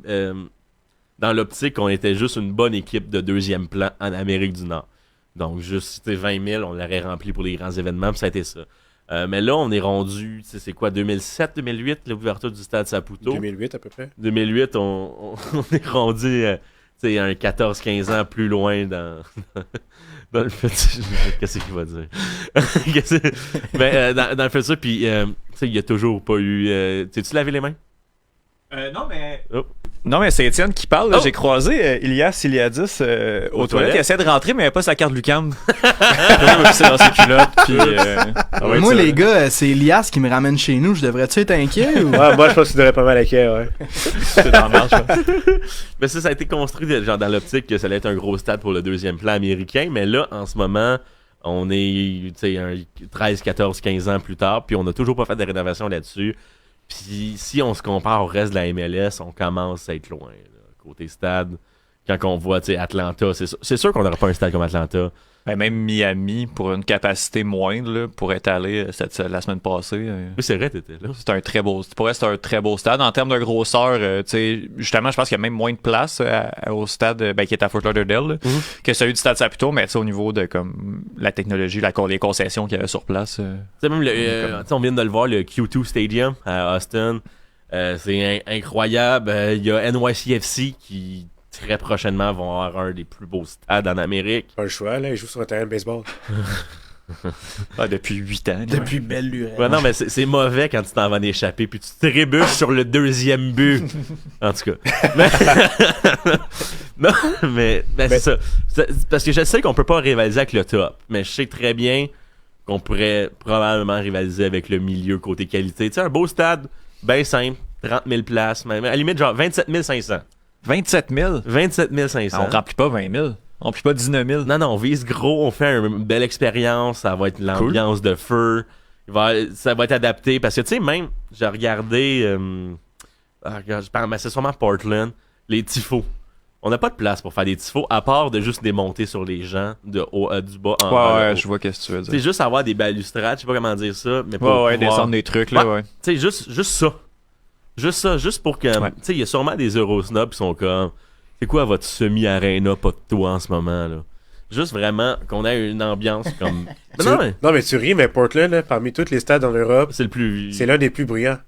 dans l'optique qu'on était juste une bonne équipe de deuxième plan en Amérique du Nord. Donc, juste, c'était 20 000, on l'aurait rempli pour les grands événements, puis ça a été ça. Mais là, on est rendu, tu sais, c'est quoi, 2007, 2008, l'ouverture du Stade Saputo. 2008 à peu près. 2008, on est rendu, tu sais, un 14-15 ans plus loin dans le futur. Qu'est-ce qu'il va dire? Mais dans le futur, puis, tu sais, il n'y a toujours pas eu... tu lavé les mains? Non, mais... Oh. Non, mais c'est Étienne qui parle. Là. Oh! J'ai croisé Ilias Iliadis aux toilettes. toilettes. Il essaie de rentrer, mais il avait pas sa carte Lucam. C'est dans ses culottes. Puis, ça va être Moi, ça. les gars, c'est Elias qui me ramène chez nous. Je devrais-tu être inquiet ou... Ouais, moi, je pense que tu devrais pas mal inquiet, ouais. C'est dans la marche. Mais ça a été construit genre dans l'optique que ça allait être un gros stade pour le deuxième plan américain. Mais là, en ce moment, on est 13, 14, 15 ans plus tard, puis on n'a toujours pas fait de rénovation là-dessus. Puis si on se compare au reste de la MLS, on commence à être loin. Là, côté stade, quand on voit Atlanta, c'est sûr qu'on n'aurait pas un stade comme Atlanta. Ben, même Miami, pour une capacité moindre, là, pour être allé la semaine passée. Oui, c'est vrai, t'étais là. C'est un très beau. Pour elle, c'est un très beau stade. En termes de grosseur, tu sais, justement, je pense qu'il y a même moins de place au stade qui est à Fort Lauderdale là, que celui du stade Saputo, mais au niveau de comme la technologie, les concessions qu'il y avait sur place. Tu sais, même on vient de le voir, le Q2 Stadium à Austin. C'est incroyable. Il y a NYCFC qui très prochainement vont avoir un des plus beaux stades en Amérique. Pas le choix, là. Ils jouent sur un terrain de baseball. Depuis 8 ans. Depuis belle lurette. Ouais, non, mais c'est mauvais quand tu t'en vas en échapper puis tu te trébuches sur le deuxième but. En tout cas. Mais, non, mais c'est ça. Parce que je sais qu'on peut pas rivaliser avec le top, mais je sais très bien qu'on pourrait probablement rivaliser avec le milieu côté qualité. Tu sais, un beau stade, bien simple, 30 000 places, même, à la limite genre 27 500. 27 000? 27 500. On remplit pas 20 000. On remplit pas 19 000. Non, on vise gros, on fait une belle expérience, ça va être l'ambiance de feu, ça va être adapté, parce que tu sais, même, j'ai regardé, mais c'est sûrement Portland, les tifos. On n'a pas de place pour faire des tifos, à part de juste démonter sur les gens du bas en haut. Ouais, je vois qu'est-ce que tu veux dire. C'est juste avoir des balustrades, je sais pas comment dire ça, mais pour Ouais, pouvoir- descendre des trucs, là, ouais. Tu sais, juste ça. Juste ça, juste pour que... Ouais. Tu sais, il y a sûrement des Eurosnobs qui sont comme... C'est quoi votre semi-arena, pas de toi en ce moment, là? Juste vraiment qu'on ait une ambiance comme... Non, mais tu ris, mais Portland, là, parmi tous les stades en Europe, C'est le plus... c'est l'un des plus bruyants.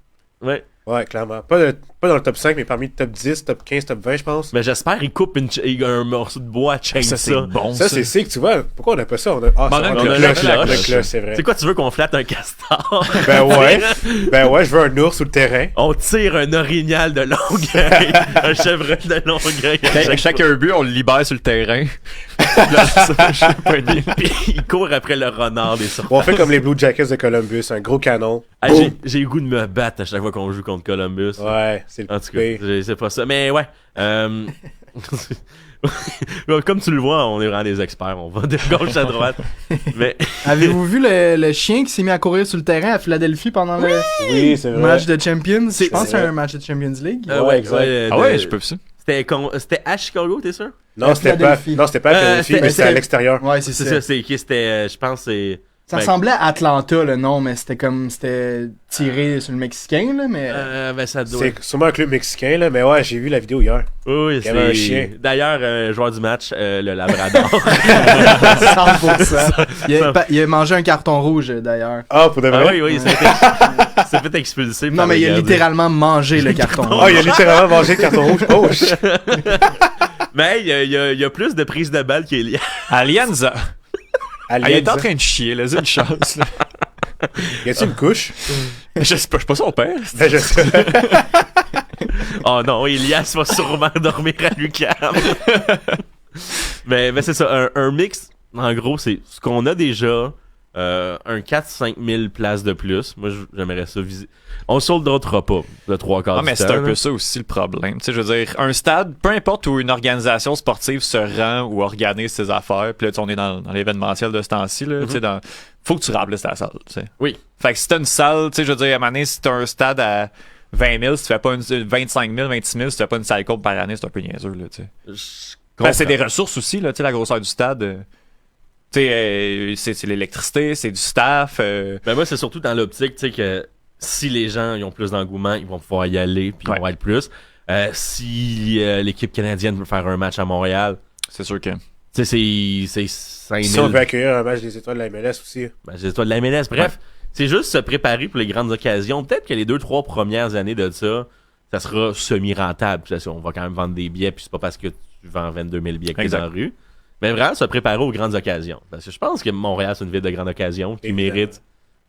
Ouais. Ouais, clairement. Pas dans le top 5, mais parmi le top 10, top 15, top 20, je pense. Mais j'espère qu'ils coupent un morceau de bois à chaîne Ça, c'est bon. Ça, c'est sick, tu vois. Pourquoi on n'a pas ça? On a... Ah, Bon, ça, on on a a le le cloche. cloche, c'est vrai. C'est quoi, tu veux qu'on flatte un castor? Ben ouais, je veux un ours sous le terrain. On tire un orignal de Longueuil, un chevreuil de Longueuil. Chaque but, on le libère sur le terrain. Puis il court après le renard des sorties. On fait comme les Blue Jackets de Columbus, un gros canon. Ah, Boum. j'ai le goût de me battre à chaque fois qu'on joue contre Columbus. Ouais, c'est le En tout cas, pire. c'est pas ça. Mais ouais. Comme tu le vois, on est vraiment des experts. On va de gauche à droite. Mais Avez-vous vu le chien qui s'est mis à courir sur le terrain à Philadelphie pendant le Oui, c'est vrai. match de Champions? Je pense c'est que c'est vrai. un match de Champions League. Ouais, exact. Ah ouais, je peux ça. C'était à Chicago, t'es sûr? Non, c'était pas à Philadelphie. Philadelphie, mais c'était à l'extérieur. Ouais, c'est C'est ça. ça, c'est qui? C'était, je pense, c'est... Ça ben, ressemblait à Atlanta, le nom, mais c'était tiré sur le Mexicain, là, mais... Ben, ça doit... C'est sûrement un club mexicain, là, mais ouais, j'ai vu la vidéo hier. Oui, Il y avait un chien. D'ailleurs, joueur du match, le Labrador. 100%. Il a mangé un carton rouge, d'ailleurs. Ah, pour de Ah vrai? oui, ça s'est fait expulser. Non, par mais le il a gardien. littéralement mangé le carton Ah, rouge. il a littéralement mangé le carton rouge. Oh, shit. Mais il y a plus de prises de balles qu'il y a. Alianza. Il est en Aliens, train de chier, là. C'est une chance, là. y a-tu une couche? Je sais pas, je suis pas son père. Ben, je sais. Oh non, Elias va sûrement dormir à l'UQAM. mais c'est ça, un mix, en gros, c'est ce qu'on a déjà, un 4-5 000 places de plus. Moi, j'aimerais ça visiter. On soldera pas le 3/4 Ah, mais du c'est temps, un peu là. ça aussi le problème. Tu sais, je veux dire, un stade, peu importe où une organisation sportive se rend ou organise ses affaires, puis là, tu sais, on est dans l'événementiel de ce temps-ci, là, tu sais, faut que tu remplisses ta salle, tu sais. Oui. Fait que si t'as une salle, tu sais, je veux dire, à un moment donné, si t'as un stade à 20 000, si tu fais pas 25 000, 26 000, si tu fais pas une salle courbe par année, c'est un peu niaiseux, là, tu sais. Ben, c'est des ressources aussi, là, tu sais, la grosseur du stade. Tu sais, c'est l'électricité, c'est du staff. Ben moi, c'est surtout dans l'optique, tu sais, que si les gens ils ont plus d'engouement, ils vont pouvoir y aller, puis ils vont être plus. Si l'équipe canadienne veut faire un match à Montréal, C'est sûr que... tu sais, c'est 5 000. Si on veut accueillir un match des étoiles de la MLS aussi. Ben, j'ai toi de la MLS. Bref, c'est juste se préparer pour les grandes occasions. Peut-être que les 2-3 premières années de ça sera semi-rentable. Puis on va quand même vendre des billets, puis c'est pas parce que tu vends 22 000 billets que t'es dans la rue. Mais vraiment, se préparer aux grandes occasions. Parce que je pense que Montréal, c'est une ville de grandes occasions qui Évidemment. mérite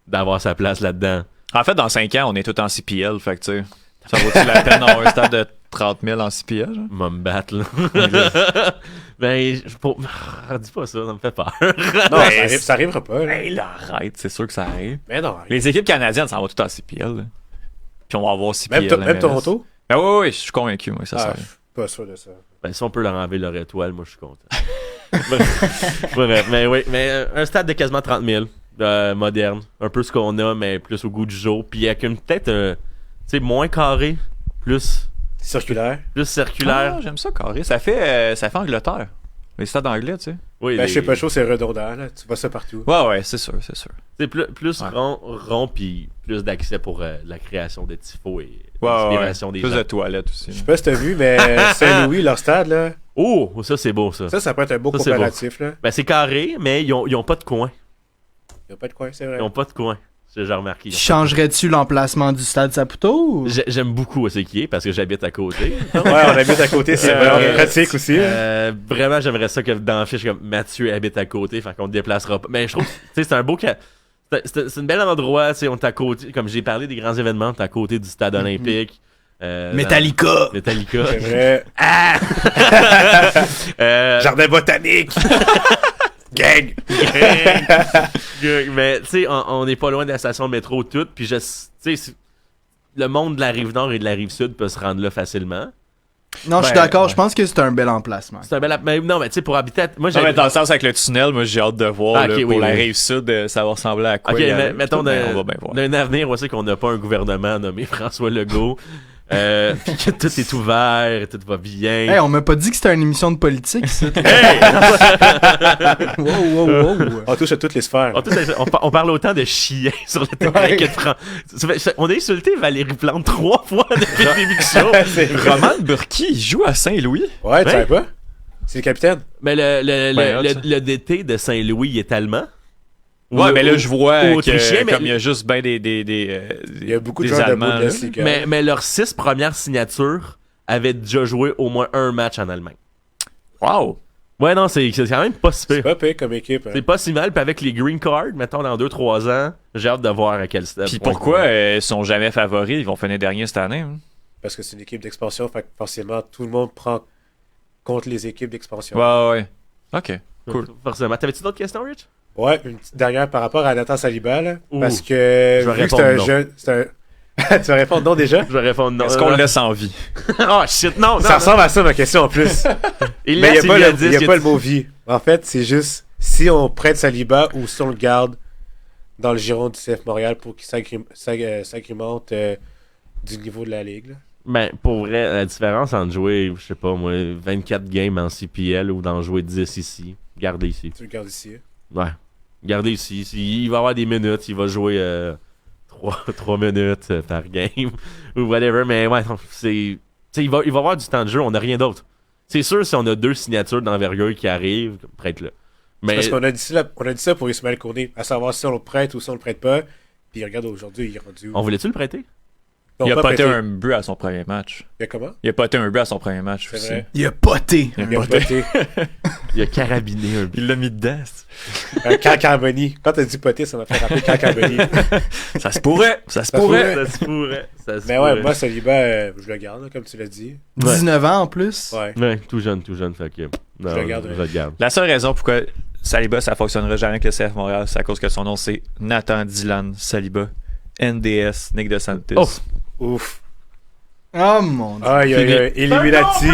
d'avoir sa place là-dedans. En fait, dans 5 ans, on est tout en CPL, fait que tu sais, ça vaut-tu la peine d'avoir un stade de 30 000 en CPL. Genre. M'a me battre, là. Ben, dis pas ça, ça me fait peur. Non, ça arrivera pas. Là. Hey, là, arrête, c'est sûr que ça arrive. Mais non. Les équipes canadiennes, ça va tout en CPL. Là. Puis on va avoir CPL. Même MLS. Toronto? Ben oui, je suis convaincu, moi, ça Je arrive. suis pas sûr de ça. Ben, si on peut leur enlever leur étoile, moi, je suis content. Bref, mais oui, mais un stade de quasiment 30 000, moderne. Un peu ce qu'on a, mais plus au goût du jour. Puis avec peut-être, tu sais, moins carré, plus Circulaire. circulaire. Ah, j'aime ça, carré. Ça fait Angleterre. Les stades anglais, tu sais. Oui, Ben, je sais pas chaud, c'est redondant. Là. Tu vois ça partout. Ouais, c'est sûr. C'est plus Ouais. rond puis plus d'accès pour la création de tifos et Ouais. l'inspiration des Plus gens. de toilettes aussi. Je sais pas si t'as vu, mais Saint-Louis, leur stade, là, Oh, ça c'est beau ça. ça peut être un beau Ça, c'est comparatif. Là. Ben c'est carré, mais ils ont pas de coin. Il n'y a pas de coin, c'est vrai. Ils ont pas de coin. J'ai remarqué. Changerais-tu l'emplacement du stade Saputo? Ou... J'aime beaucoup où c'est qui est parce que j'habite à côté. Ouais, on habite à côté, c'est vraiment pratique aussi. Vraiment, j'aimerais ça que dans la fiche, comme Mathieu habite à côté, fait qu'on te déplacera pas. Mais je trouve, tu sais, c'est un beau c'est un bel endroit, tu sais, on est à côté, comme j'ai parlé des grands événements, on est à côté du stade olympique. Metallica! Metallica. C'est vrai. Jardin botanique. Gang. Mais tu sais, on n'est pas loin de la station de métro toute, puis tu sais, le monde de la rive nord et de la rive sud peut se rendre là facilement. Non, je suis Ben, d'accord, ouais. je pense que c'est un bel emplacement. C'est un bel mais non, mais tu sais, pour habiter moi Non, mais dans le sens avec le tunnel, moi j'ai hâte de voir Ah, là, ok, pour oui, la oui. rive sud, ça va ressembler à quoi. Ok, y aller, mais mettons puis tout, on va bien voir. d'un avenir, on sait qu'on n'a pas un gouvernement nommé François Legault, puis que tout est ouvert, tout va bien. Hey, on m'a pas dit que c'était une émission de politique, ça. wow. On touche à toutes les sphères. On parle autant de chiens sur le terrain que de on a insulté Valérie Plante 3 fois depuis le début du show. C'est vrai. Roman Burki, il joue à Saint-Louis. Ouais, tu Ouais. savais pas? C'est le capitaine. Mais Ben, le DT de Saint-Louis il est allemand. Ouais, mais là, je vois ou que autrichien, mais- comme il y a juste ben des Il y a beaucoup de des gens de Allemands, là. Bundesliga. mais leurs 6 premières signatures avaient déjà joué au moins un match en Allemagne. Wow! Ouais, non, c'est quand même pas si C'est pire. pas pire comme équipe. Hein. C'est pas si mal, puis avec les green cards, mettons dans 2-3 ans, j'ai hâte de voir à quel stade. Puis pourquoi ils sont jamais favoris? Ils vont finir dernier cette année. Hein? Parce que c'est une équipe d'expansion, fait que forcément, tout le monde prend contre les équipes d'expansion. Ouais. Ok, cool. Forcément. T'avais-tu d'autres questions, Rich? Ouais, une petite dernière par rapport à Nathan Saliba, là, Ouh. parce que Je vais vu que c'est un répondre non. jeune... C'est un... tu vas répondre non déjà? Je vais répondre non. Est-ce qu'on le laisse en vie? Oh shit, non! Ça ressemble à ça ma question en plus. Il Mais il laisse, n'y a, lui a pas, dit le, y a que pas tu- le mot vie. En fait, c'est juste si on prête Saliba ou si on le garde dans le giron du CF Montréal pour qu'il s'agrémente du niveau de la ligue. Là. Ben, pour vrai, la différence entre jouer, je sais pas moi, 24 games en CPL ou d'en jouer 10 ici, gardez ici. Tu le gardes ici. Ouais. Gardez ici. Il va avoir des minutes, il va jouer 3 minutes par game ou whatever, mais ouais, non, c'est. Tu sais, il va avoir du temps de jeu, on n'a rien d'autre. C'est sûr, si on a 2 signatures d'envergure qui arrivent, prête-le. Mais Parce qu'on a dit ça pour Ismaël Koné, à savoir si on le prête ou si on le prête pas. Puis regarde aujourd'hui, il est rendu. on voulait-tu le prêter? Non, Il a pas pas été prêté. un but à son premier match. Il y a comment? Il a pas été un but à son premier match C'est aussi. vrai. Il a poté. Il a Il a pas poté. Il a carabiné un but. Il l'a mis dedans. Un Carboni. Quand t'as dit poté, ça m'a fait rappeler Carboni. Ça se pourrait. Ça se Ça pourrait. pourrait. Ça se pourrait. Ça se Mais ouais, pourrait. moi, Saliba, je le garde, là, comme tu l'as dit. 19 ans en plus. Ouais. Ouais, tout jeune, fait que. Non, Je le garde, je le garde. La seule raison pourquoi Saliba, ça fonctionnera jamais avec le CF Montréal, c'est à cause que son nom, c'est Nathan Dylan Saliba. NDS, Nick DeSantis. Oh. Ouf. Oh mon dieu. Aïe, aïe, aïe. Illuminati.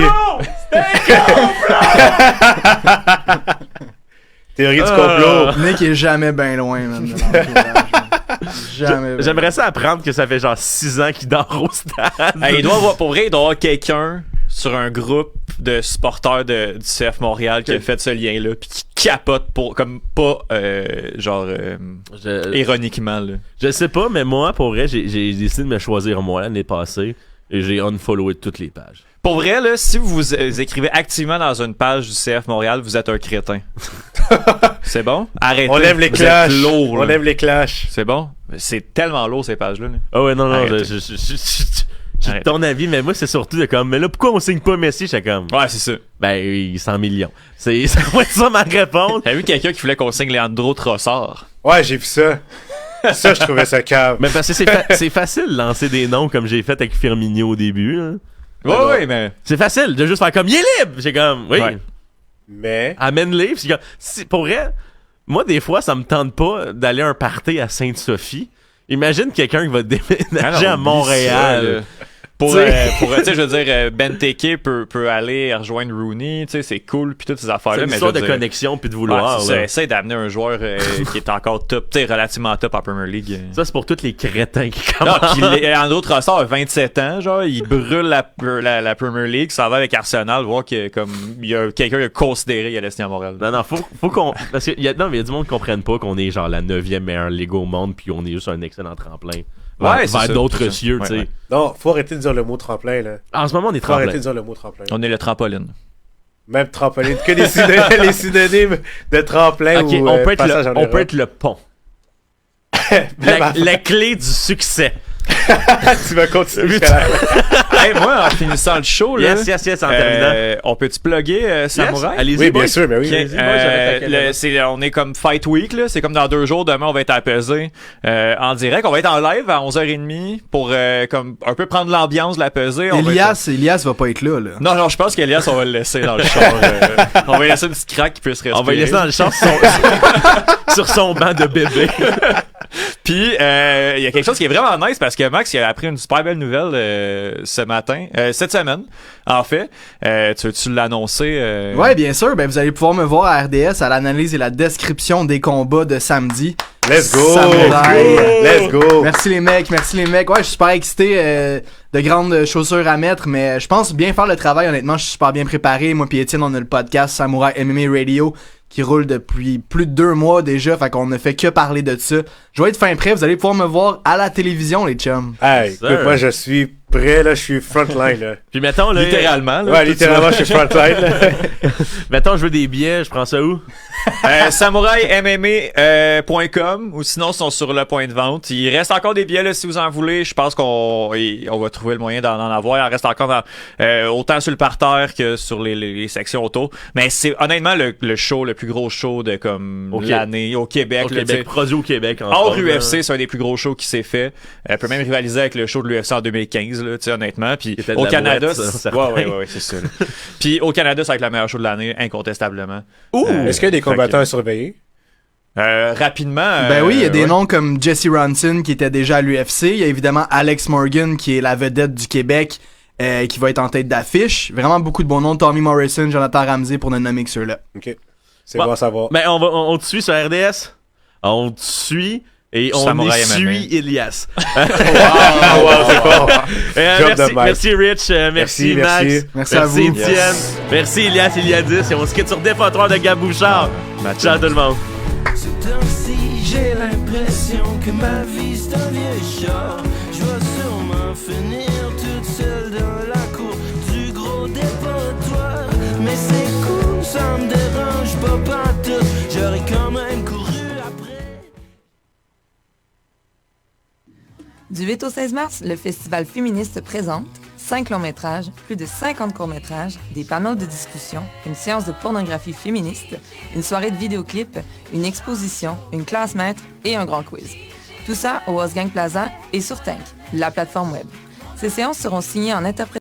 Théorie du complot. Nick est jamais bien loin, man, de l'entourage, man. Jamais. J'aimerais ça apprendre que ça fait genre 6 ans qu'il dort au stade. Hey, il doit avoir, pour vrai, il doit y avoir quelqu'un sur un groupe de supporters du CF Montréal qui a fait ce lien-là, puis qui capote pour, comme pas, ironiquement, là. Je sais pas, mais moi, pour vrai, j'ai décidé de me choisir moi l'année passée et j'ai unfollowé toutes les pages. Pour vrai, là, si vous écrivez activement dans une page du CF Montréal, vous êtes un crétin. C'est bon? Arrêtez. On lève les Vous clashs. êtes lourd, On là. lève les clashs. C'est bon? C'est tellement lourd, ces pages-là. là. Ah ouais, non, Arrêtez. j'ai Arrêtez. ton avis, mais moi, c'est surtout de comme, mais là, pourquoi on signe pas Messi? J'étais comme, Ouais, c'est ça. ben, 100 millions. Ça va être ça ma réponse. T'as vu quelqu'un qui voulait qu'on signe Leandro Trossard? Ouais, j'ai vu ça. Ça, je trouvais ça cave. Mais parce que c'est facile de lancer des noms comme j'ai fait avec Firmino au début. Hein. Ouais, mais. C'est facile de juste faire comme, il est libre! J'ai comme, oui, Ouais. Mais, amène-les. Puis c'est comme, pour vrai, moi, des fois, ça me tente pas d'aller à un party à Sainte-Sophie. Imagine quelqu'un qui va déménager à Montréal. Tu sais, je veux dire, Benteke peut aller rejoindre Rooney, tu sais, c'est cool, puis toutes ces affaires-là. C'est une mais histoire je de veux dire, connexion puis de vouloir. ouais, c'est ça, là. essaye d'amener un joueur qui est encore top, tu sais, relativement top en Premier League. Ça, c'est pour tous les crétins qui Non, commencent. puis en d'autres ressorts, à 27 ans, genre, il brûle la Premier League, ça va avec Arsenal, voir que comme il y a quelqu'un qui a considéré qu'il allait signer à Montréal. Non, faut qu'on. Parce qu'il y a du monde qui comprenne pas qu'on est genre la 9e meilleure ligue au monde puis on est juste un excellent tremplin. Ouais, c'est vers ça, d'autres c'est ça. cieux, Ouais, tu sais. ouais. non, faut arrêter de dire le mot tremplin, là. En ce moment, on est Faut arrêter tremplin. de dire le mot tremplin. On est le trampoline. Même trampoline, que les synonymes de tremplin Ok, ou on peut être passage en on peut Europe. être le pont. Même La clé du succès. tu vas continuer jusqu'à la fin. Hey, moi, en finissant le show, là, Yes, en terminant. on peut-tu plugger Samouraï? Allez-y, Oui, boys. bien sûr, mais oui. Ok, Vas-y, moi, j'arrête la caméra. on est comme Fight Week, là. C'est comme dans 2 jours. Demain, on va être à pesée en direct. On va être en live à 11h30 pour comme un peu prendre l'ambiance de la pesée. On va être- Elias va pas être là. Non, je pense qu'Elias, on va le laisser dans le char. On va lui laisser une petite craque qui puisse respirer. On va le laisser dans le champ sur son banc de bébé. Puis, il y a quelque chose qui est vraiment nice parce que Max, il a appris une super belle nouvelle cette semaine, en fait. Tu veux-tu l'annoncer? Ouais, bien sûr. Ben, vous allez pouvoir me voir à RDS à l'analyse et la description des combats de samedi. Let's go! Samouraï. Let's go! Merci les mecs. Ouais, je suis super excité. De grandes chaussures à mettre, mais je pense bien faire le travail. Honnêtement, je suis super bien préparé. Moi puis Étienne, on a le podcast Samouraï MMA Radio qui roule depuis plus de 2 mois déjà. Fait qu'on ne fait que parler de ça. Je vais être fin prêt. Vous allez pouvoir me voir à la télévision, les chums. Hey, Sir. écoute, moi, je suis prêt, là. Je suis frontline, là. Puis mettons, là. Littéralement. Là, Ouais, littéralement, je suis frontline, là. Mettons, je veux des billets, je prends ça où? SamouraïMMA.com ou sinon ils sont sur le point de vente. Il reste encore des billets là, si vous en voulez. Je pense on va trouver le moyen d'en avoir. Il en reste encore autant sur le parterre que sur les sections auto. Mais c'est honnêtement le show, le plus gros show de comme Ok. l'année au Québec. Au là, Québec, t'sais. produit au Québec. Hors UFC, c'est un des plus gros shows qui s'est fait. Peut même rivaliser avec le show de l'UFC en 2015, là, honnêtement. Puis était de au la Canada, boîte, ça, ouais, c'est ça. Là. Puis au Canada, ça va être la meilleure show de l'année, incontestablement. Est-ce qu'il y a des combattants à surveiller? Rapidement. Ben oui, il y a des ouais. noms comme Jesse Ronson qui était déjà à l'UFC. Il y a évidemment Alex Morgan qui est la vedette du Québec qui va être en tête d'affiche. Vraiment beaucoup de bons noms. Tommy Morrison, Jonathan Ramsey pour ne nommer que ceux-là. Ok. C'est Bon. bon à savoir. Ben, on te suit sur RDS. On te suit. Et on Samouraï y MMA. suit Elias. wow, c'est bon. Job de Merci, Mike. merci Rich, merci Max, merci. Merci à vous. Étienne, Yes. merci Elias, Eliadis, et on se quitte sur Défenteur de Gabouchard. Ciao tout le monde. Ce temps-ci, j'ai l'impression que ma vie c'est un vieux char. Je vais sûrement finir toute seule dans la cour du gros dépotoir. Mais c'est cool, ça me dérange pas pantoute. J'aurais quand même couru après. Du 8 au 16 mars, le Festival féministe présente 5 longs métrages, plus de 50 courts métrages, des panels de discussion, une séance de pornographie féministe, une soirée de vidéoclips, une exposition, une classe maître et un grand quiz. Tout ça au Osgang Plaza et sur Tank, la plateforme web. Ces séances seront signées en interprétation